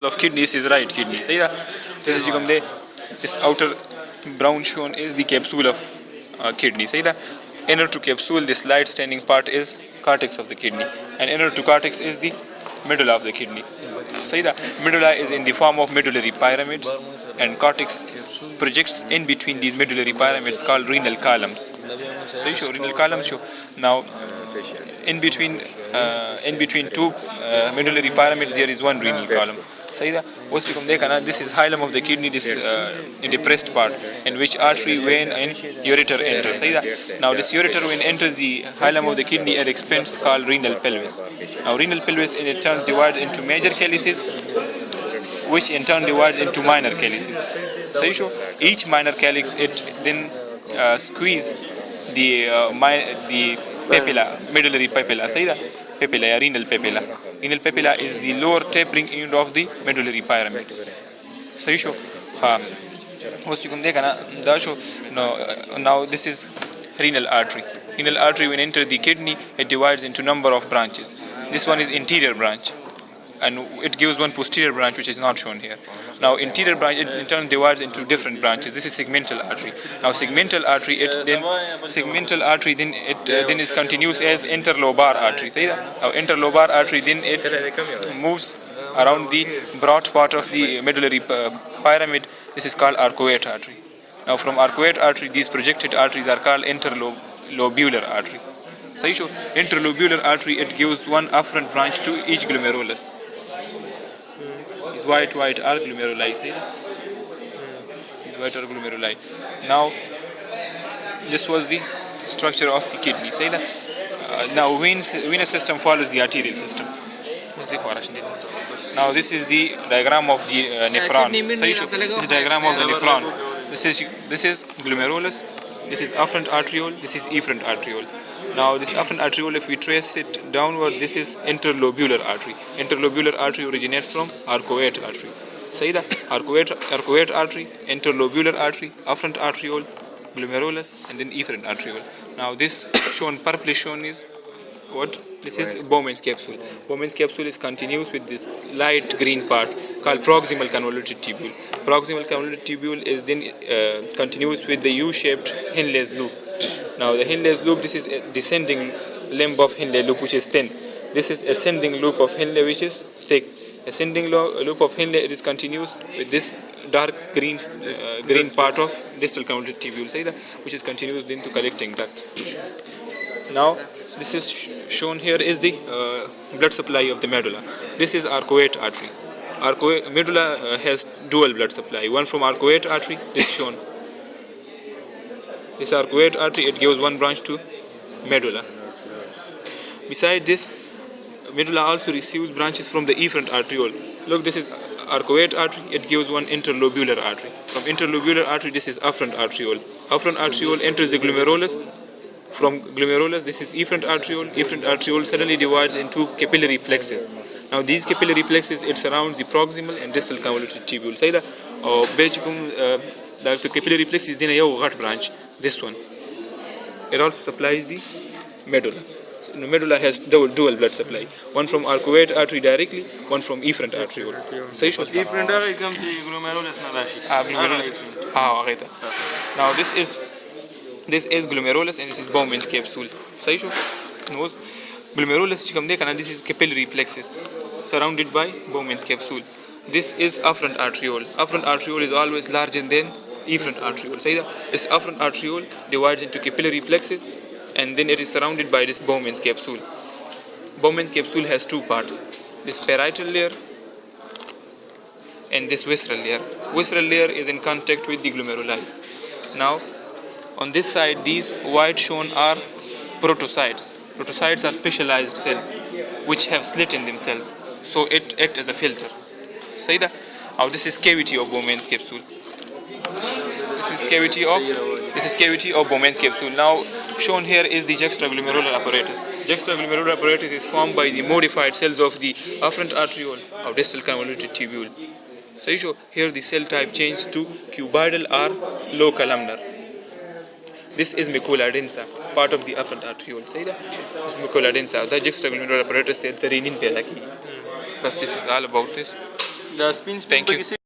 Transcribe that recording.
of kidneys is right kidney. सही था. This is this outer brown shown is the capsule of kidney. सही था. Inner to capsule, this light standing part is cortex of the kidney, and inner to cortex is the medulla of the kidney. सही था. Medulla is in the form of medullary pyramids, and cortex projects in between these medullary pyramids called renal columns. So you show renal columns show. Now in between two medullary pyramids there is one renal column. So this is hilum of the kidney, this depressed part in which artery, vein and ureter enters. Now this ureter vein enters the hilum of the kidney at expense called renal pelvis. Now renal pelvis in turn divides into major calyces, which in turn divides into minor calyces. So you show each minor calyx, it then squeeze the papilla, medullary papilla. Papilla, renal papilla. Renal papilla is the lower tapering end of the medullary pyramid. So you show now this is renal artery. Renal artery, when enter the kidney, it divides into number of branches. This one is interior branch, and it gives one posterior branch which is not shown here. Now interior branch it in turn divides into different branches. This is segmental artery. Now segmental artery then is continuous as interlobar artery. Now interlobar artery then it moves around the broad part of the medullary pyramid. This is called arcuate artery. Now from arcuate artery these projected arteries are called interlobular artery. So you show interlobular artery, it gives one afferent branch to each glomerulus. Is white are glomeruli. See? Is white are glomeruli. Now this was the structure of the kidney. See? Now venous system follows the arterial system. Now this is the diagram of the nephron. This is diagram of the nephron. This is glomerulus. This is afferent arteriole. This is efferent arteriole. Now this afferent arteriole, if we trace it downward, this is interlobular artery. Interlobular artery originates from arcuate artery. Say that arcuate artery, interlobular artery, afferent arteriole, glomerulus, and then efferent arteriole. Now this shown purplish shown is what? This is Bowman's capsule. Bowman's capsule is continuous with this light green part called proximal convoluted tubule. Proximal convoluted tubule is then continuous with the U-shaped Henle's loop. Now the Henle's loop, this is a descending limb of Henle loop which is thin. This is ascending loop of Henle which is thick. Ascending loop of Henle, it is continuous with this dark green part of distal convoluted tubule, which is continuous then to collecting ducts. Now this is shown here is the blood supply of the medulla. This is arcuate artery. Medulla has dual blood supply. One from arcuate artery, this is shown. This arcuate artery, it gives one branch to medulla. Besides this, medulla also receives branches from the efferent arteriole. Look, this is arcuate artery, it gives one interlobular artery. From interlobular artery, this is afferent arteriole. Afferent arteriole enters the glomerulus. From glomerulus, this is efferent arteriole. Efferent arteriole suddenly divides into capillary plexus. Now these capillary plexus, it surrounds the proximal and distal convoluted tubule. Say that the capillary plexus is in a gut branch. This one, it also supplies the medulla. So the medulla has dual blood supply. One from arcuate artery directly, one from efferent arteriole. So efferent artery comes to glomerulus. Now this is glomerulus and this is Bowman's capsule. So glomerulus this is capillary plexus surrounded by Bowman's capsule. This is afferent arteriole. Afferent arteriole is always larger than efferent arteriole. This afferent arteriole divides into capillary plexus and then it is surrounded by this Bowman's capsule. Bowman's capsule has two parts, this parietal layer and this visceral layer. Visceral layer is in contact with the glomeruli. Now on this side, these white shown are protocytes. Protocytes are specialized cells which have slit in themselves, so it acts as a filter. Now this is cavity of Bowman's capsule. This is cavity of Bowman's capsule. Now shown here is the juxtaglomerular apparatus. Juxtaglomerular apparatus is formed by the modified cells of the afferent arteriole of distal convoluted tubule. So you show here the cell type changed to cuboidal or low columnar. This is medulla densa, part of the afferent arteriole. This is medulla densa. The juxtaglomerular apparatus tells the renin pelaki. But this is all about this. the spin Thank you. بقى